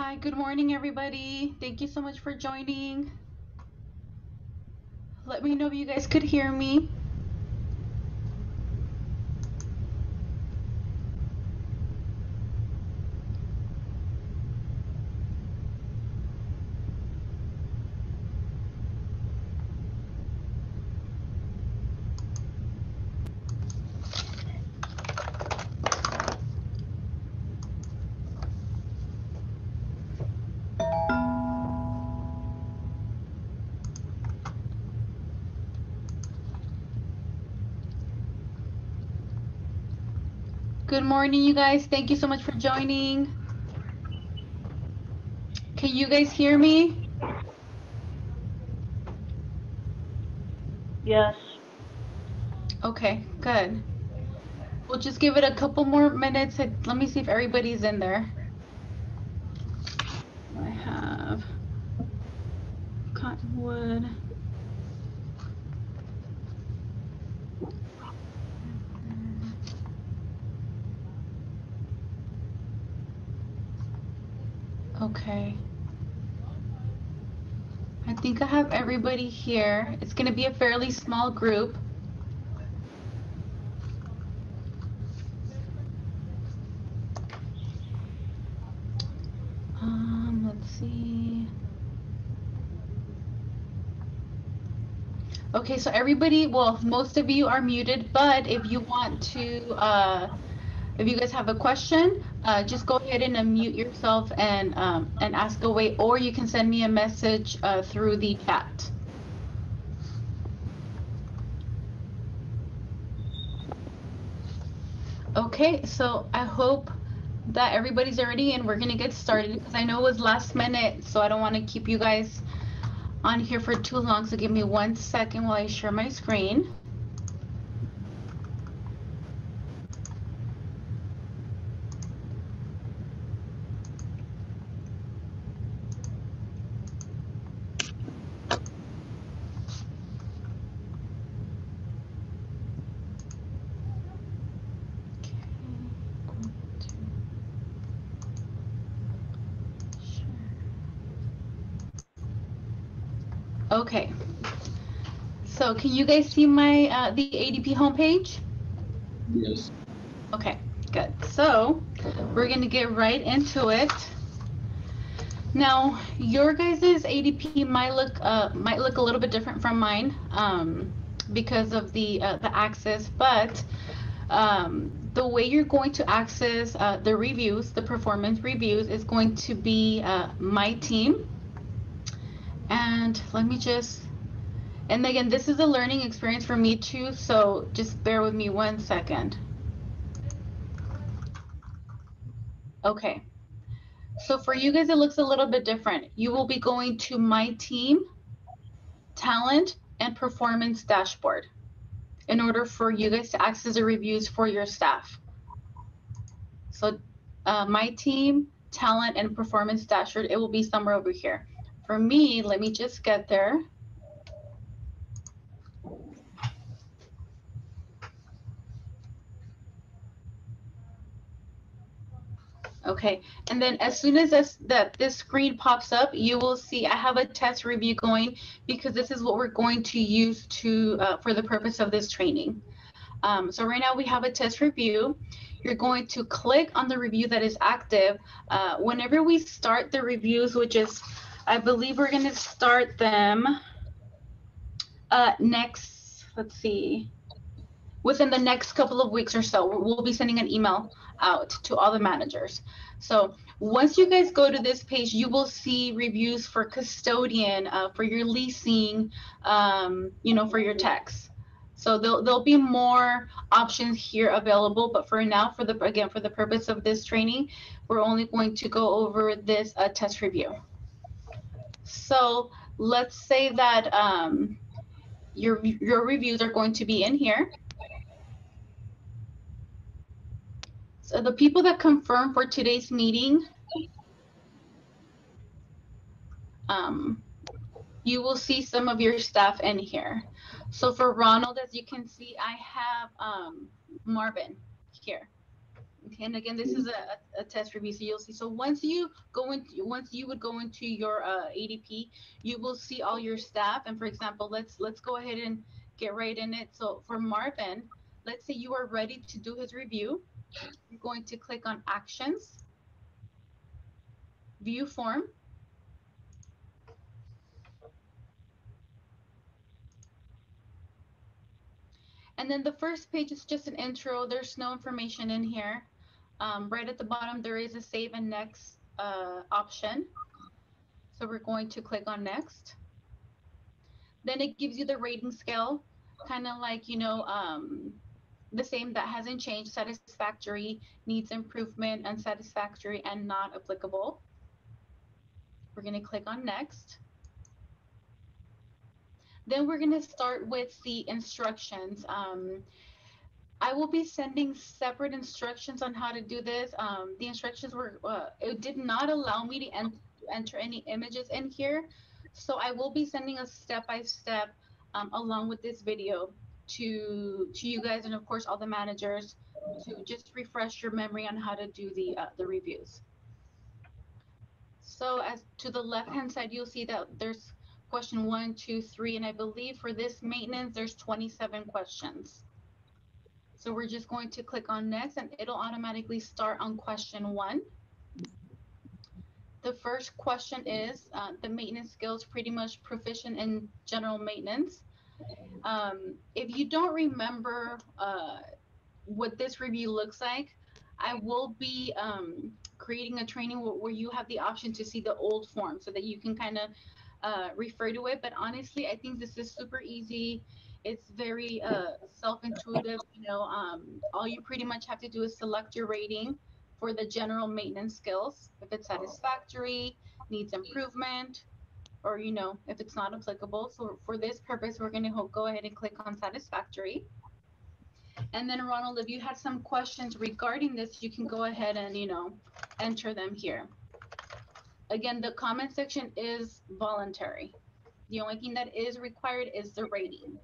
Hi, good morning, everybody. Thank you so much for joining. Let me know if you guys could hear me. Good morning, you guys. Thank you so much for joining. Can you guys hear me? Yes. Okay, good. We'll just give it a couple more minutes. Let me see if everybody's in there. I have Cottonwood. Okay. I think I have everybody here. It's going to be a fairly small group. Let's see. Okay, so everybody, well, most of you are muted, but if you want to, if you guys have a question, just go ahead and unmute yourself and ask away, or you can send me a message through the chat. Okay, so I hope that everybody's already in. We're gonna get started because I know it was last minute, so I don't want to keep you guys on here for too long. So give me 1 second while I share my screen. Okay, so can you guys see my the ADP homepage? Yes. Okay, good. So we're gonna get right into it. Now, your guys' ADP might look a little bit different from mine because of the access, but the way you're going to access the reviews, the performance reviews, is going to be my team. And let me just, and again, this is a learning experience for me too, so just bear with me 1 second. Okay. So for you guys, it looks a little bit different. You will be going to my team, talent, and performance dashboard in order for you guys to access the reviews for your staff. So my team, talent, and performance dashboard, it will be somewhere over here. For me, let me just get there. Okay, and then as soon as this screen pops up, you will see I have a test review going because this is what we're going to use to for the purpose of this training. So right now we have a test review. You're going to click on the review that is active. Whenever we start the reviews, which is, I believe we're going to start them next, let's see, within the next couple of weeks or so. We'll be sending an email out to all the managers. So once you guys go to this page, you will see reviews for custodian, for your leasing, for your techs. So there'll be more options here available, but for now, for the purpose of this training, we're only going to go over this test review. So let's say that your reviews are going to be in here. So the people that confirm for today's meeting, you will see some of your staff in here. So for Ronald, as you can see, I have Marvin here. Okay, and again, this is a test review, so you'll see. So once you would go into your ADP, you will see all your staff. And for example, let's go ahead and get right in it. So for Marvin, let's say you are ready to do his review. You're going to click on Actions, View Form. And then the first page is just an intro. There's no information in here. Right at the bottom, there is a Save and Next option. So we're going to click on Next. Then it gives you the rating scale, kind of like, the same, that hasn't changed: satisfactory, needs improvement, unsatisfactory, and not applicable. We're going to click on Next. Then we're going to start with the instructions. I will be sending separate instructions on how to do this. The instructions were, it did not allow me to enter any images in here. So I will be sending a step-by-step along with this video to you guys, and of course all the managers, to just refresh your memory on how to do the reviews. So as to the left-hand side, you'll see that there's question 1, 2, 3, and I believe for this maintenance, there's 27 questions. So we're just going to click on Next, and it'll automatically start on question 1. The first question is the maintenance skills, pretty much proficient in general maintenance. If you don't remember what this review looks like, I will be creating a training where you have the option to see the old form so that you can kind of refer to it. But honestly, I think this is super easy. It's very self-intuitive. All you pretty much have to do is select your rating for the general maintenance skills, if it's satisfactory, needs improvement, or if it's not applicable. So for this purpose, we're going to go ahead and click on satisfactory. And then Ronald, if you had some questions regarding this, you can go ahead and enter them here. Again, the comment section is voluntary. The only thing that is required is the rating.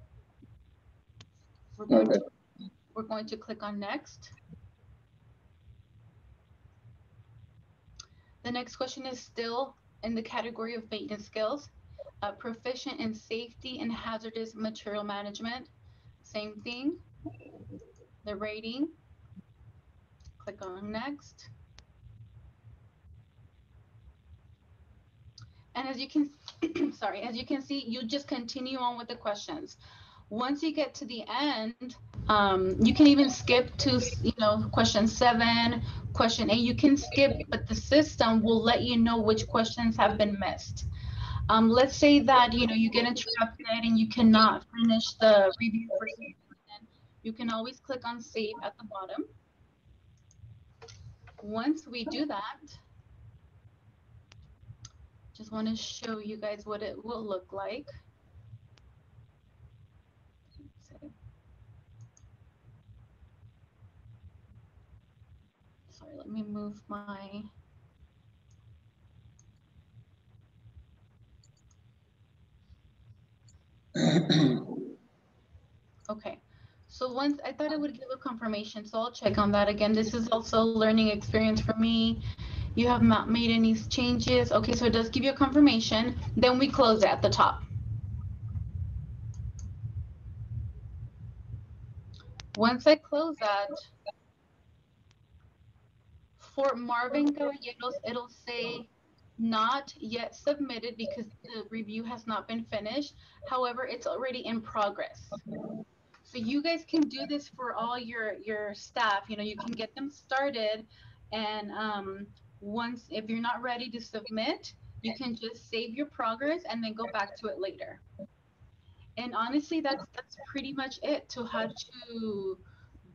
We're going to click on Next. The next question is still in the category of maintenance skills. Proficient in safety and hazardous material management. Same thing. The rating. Click on Next. And as you can, as you can see, you just continue on with the questions. Once you get to the end, you can even skip to, question 7, question 8. You can skip, but the system will let you know which questions have been missed. Let's say that, you get interrupted and you cannot finish the review for some reason. You can always click on Save at the bottom. Once we do that, just want to show you guys what it will look like. Sorry, let me move my... Okay, so once I thought it would give a confirmation, so I'll check on that again. This is also a learning experience for me. You have not made any changes. Okay, so it does give you a confirmation. Then we close it at the top. Once I close that, for Marvin Caballeros, it'll say not yet submitted because the review has not been finished. However, it's already in progress. So you guys can do this for all your staff. You can get them started, and once, if you're not ready to submit, you can just save your progress and then go back to it later. And honestly, that's pretty much it to how to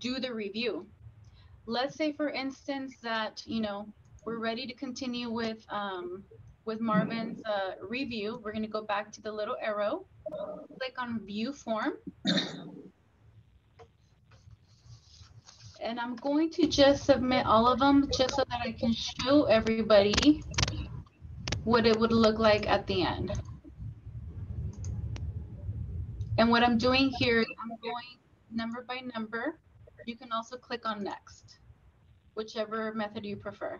do the review. Let's say, for instance, that we're ready to continue with Marvin's review. We're going to go back to the little arrow, click on View Form. And I'm going to just submit all of them just so that I can show everybody what it would look like at the end. And what I'm doing here is I'm going number by number. You can also click on Next. whichever method you prefer.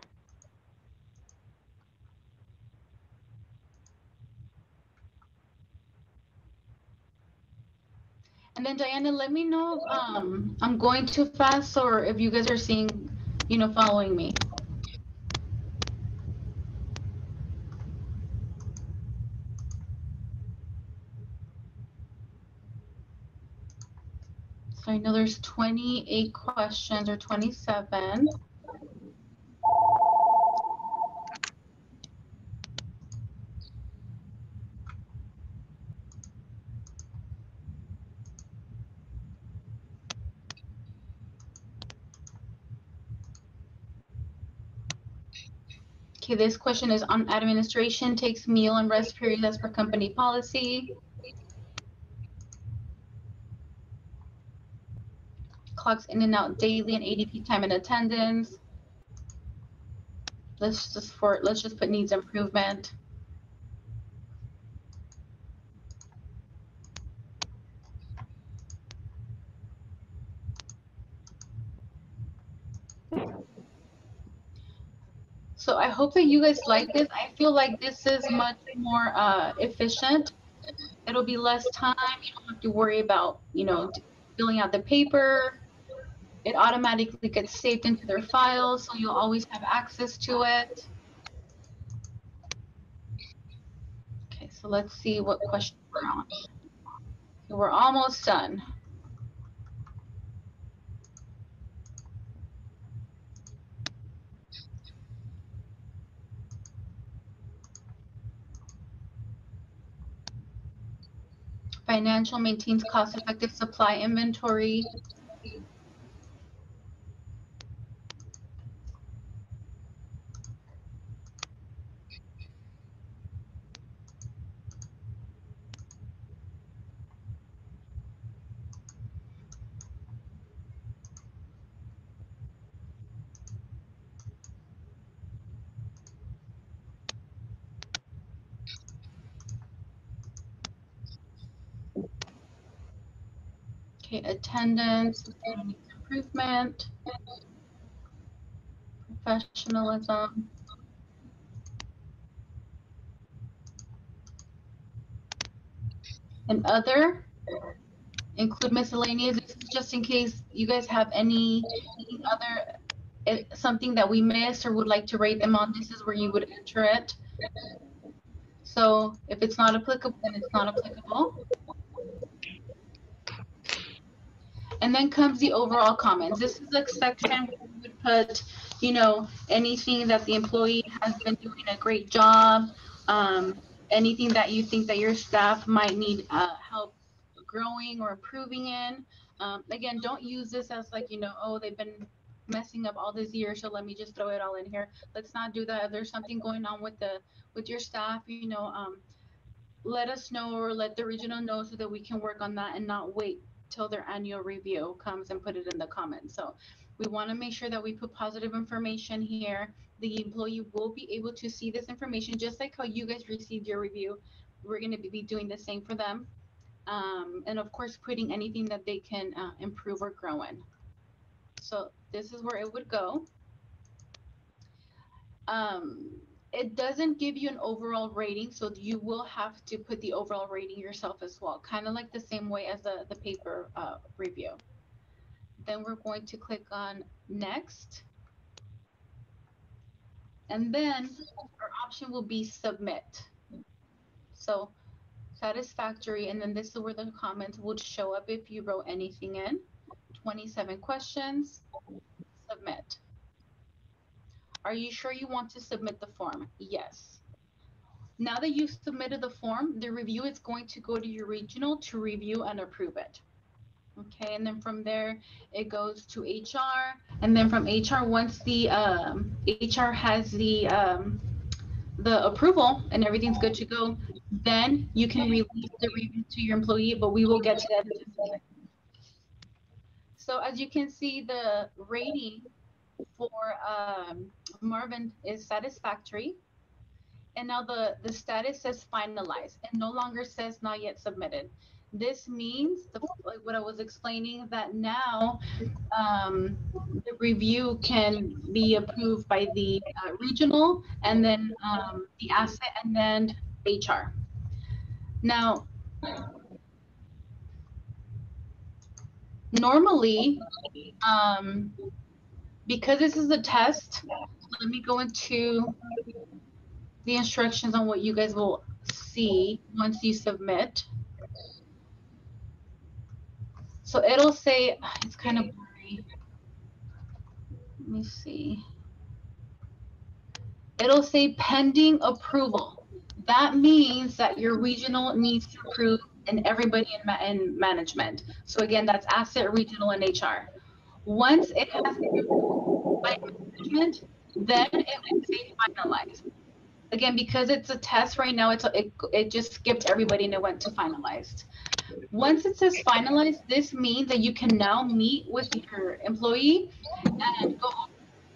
And then Diana, let me know if I'm going too fast or if you guys are seeing, following me. So I know there's 28 questions or 27. Okay, this question is on administration takes meal and rest periods as per company policy. Clocks in and out daily and ADP time and attendance. Let's just put needs improvement. So I hope that you guys like this. I feel like this is much more efficient. It'll be less time. You don't have to worry about, filling out the paper. It automatically gets saved into their files, so you'll always have access to it. Okay, so let's see what question we're on. We're almost done. Financial maintains cost-effective supply inventory. Okay, attendance, improvement, professionalism. And other, include miscellaneous. This is just in case you guys have any other, something that we missed or would like to rate them on. This is where you would enter it. So if it's not applicable, then it's not applicable. And then comes the overall comments. This is a section where we would put, anything that the employee has been doing a great job, anything that you think that your staff might need help growing or improving in. Again, don't use this as like, oh, they've been messing up all this year, so let me just throw it all in here. Let's not do that. If there's something going on with your staff, let us know or let the regional know so that we can work on that and not wait till their annual review comes and put it in the comments. So we want to make sure that we put positive information here. The employee will be able to see this information just like how you guys received your review. We're going to be doing the same for them. And of course, putting anything that they can improve or grow in. So this is where it would go. It doesn't give you an overall rating, so you will have to put the overall rating yourself as well, kind of like the same way as the paper review. Then we're going to click on next. And then our option will be submit. So satisfactory, and then this is where the comments would show up if you wrote anything in. 27 questions, submit. Are you sure you want to submit the form? Yes. Now that you've submitted the form, the review is going to go to your regional to review and approve it. Okay, and then from there, it goes to HR. And then from HR, once the HR has the approval and everything's good to go, then you can release the review to your employee, but we will get to that in just a second. So as you can see, the rating for Marvin is satisfactory. And now the status says finalized and no longer says not yet submitted. This means, like what I was explaining, that now the review can be approved by the regional, and then the asset, and then HR. Now, normally, um, because this is a test, let me go into the instructions on what you guys will see once you submit. So it'll say, it's kind of blurry. Let me see. It'll say pending approval. That means that your regional needs to approve and everybody in management. So again, that's asset, regional, and HR. Once it has been approved by management, then it will say finalized. Again, because it's a test right now, it just skipped everybody and it went to finalized. Once it says finalized, this means that you can now meet with your employee and go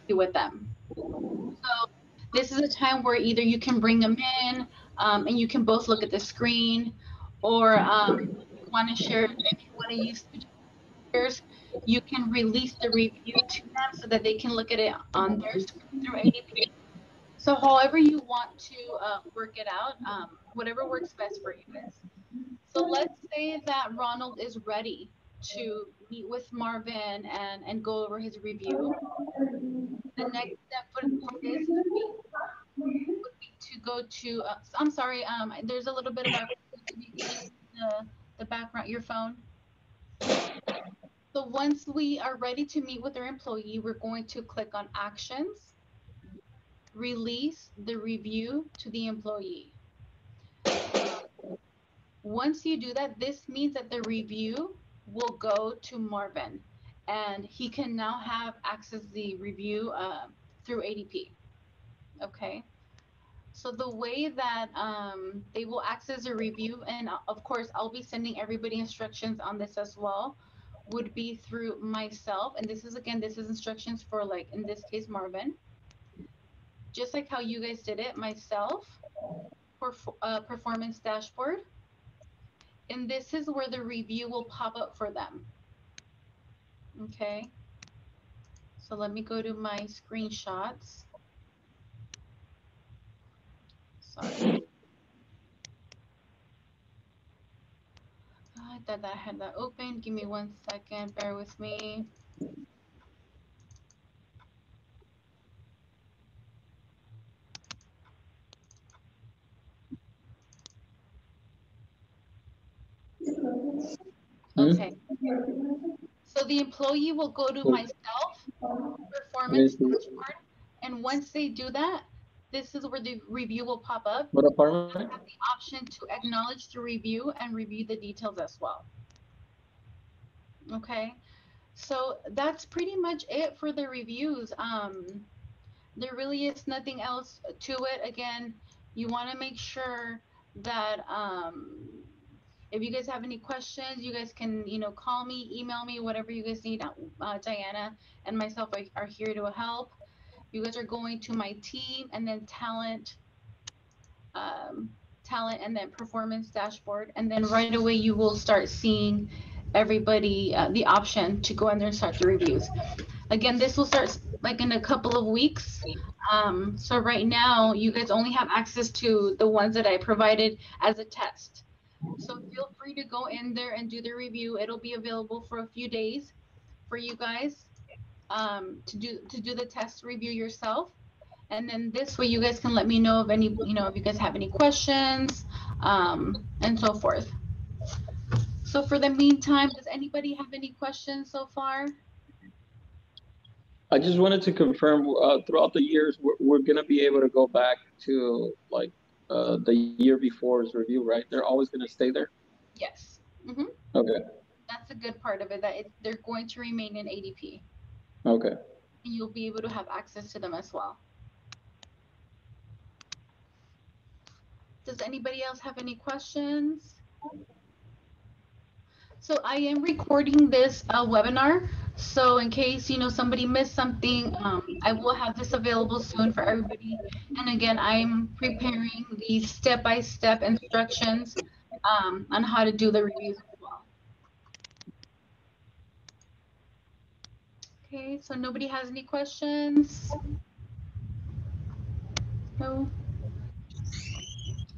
with them. So this is a time where either you can bring them in and you can both look at the screen, or if you want to share, if you want to use shares, you can release the review to them so that they can look at it on their screen through ADP. So however you want to work it out, whatever works best for you guys. So let's say that Ronald is ready to meet with Marvin and go over his review. The next step for this would be to go to, I'm sorry, there's a little bit of background. Can you mute the background, your phone? So once we are ready to meet with our employee, we're going to click on actions, release the review to the employee. Once you do that, this means that the review will go to Marvin and he can now have access the review through ADP. Okay. So the way that they will access a review, and of course, I'll be sending everybody instructions on this as well, would be through myself. And this is, again, this is instructions for, like, in this case, Marvin. Just like how you guys did it, myself, performance dashboard. And this is where the review will pop up for them. Okay. So let me go to my screenshots. Sorry. I thought that I had that open. Give me 1 second. Bear with me. Okay. So the employee will go to myself, performance dashboard, and once they do that, this is where the review will pop up. What apartment? They'll have the option to acknowledge the review and review the details as well. Okay. So that's pretty much it for the reviews. There really is nothing else to it. Again, you want to make sure that if you guys have any questions, you guys can, call me, email me, whatever you guys need. Diana and myself are here to help. You guys are going to my team, and then um, talent, and then performance dashboard, and then right away you will start seeing everybody the option to go in there and start the reviews. Again, this will start like in a couple of weeks. So right now you guys only have access to the ones that I provided as a test. So feel free to go in there and do the review. It'll be available for a few days for you guys to do the test review yourself. And then this way you guys can let me know of any, if you guys have any questions, and so forth. So for the meantime, does anybody have any questions so far? I just wanted to confirm throughout the years, we're going to be able to go back to like the year before's review, right? They're always going to stay there? Yes. Mm-hmm. Okay. That's a good part of it, that they're going to remain in ADP. Okay. And you'll be able to have access to them as well. Does anybody else have any questions? So I am recording this webinar. So in case, somebody missed something, I will have this available soon for everybody. And again, I'm preparing these step-by-step instructions on how to do the reviews as well. Okay, so nobody has any questions? No.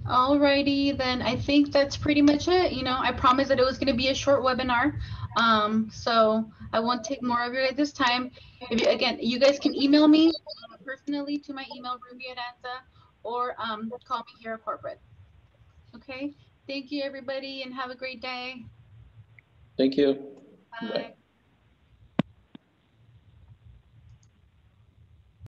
Alrighty, then I think that's pretty much it. You know, I promised that it was going to be a short webinar. So I won't take more of your guys' time. If you, again, you guys can email me personally to my email, Ruby@ANSA, or call me here at corporate. Okay, thank you everybody and have a great day. Thank you. Bye. Bye.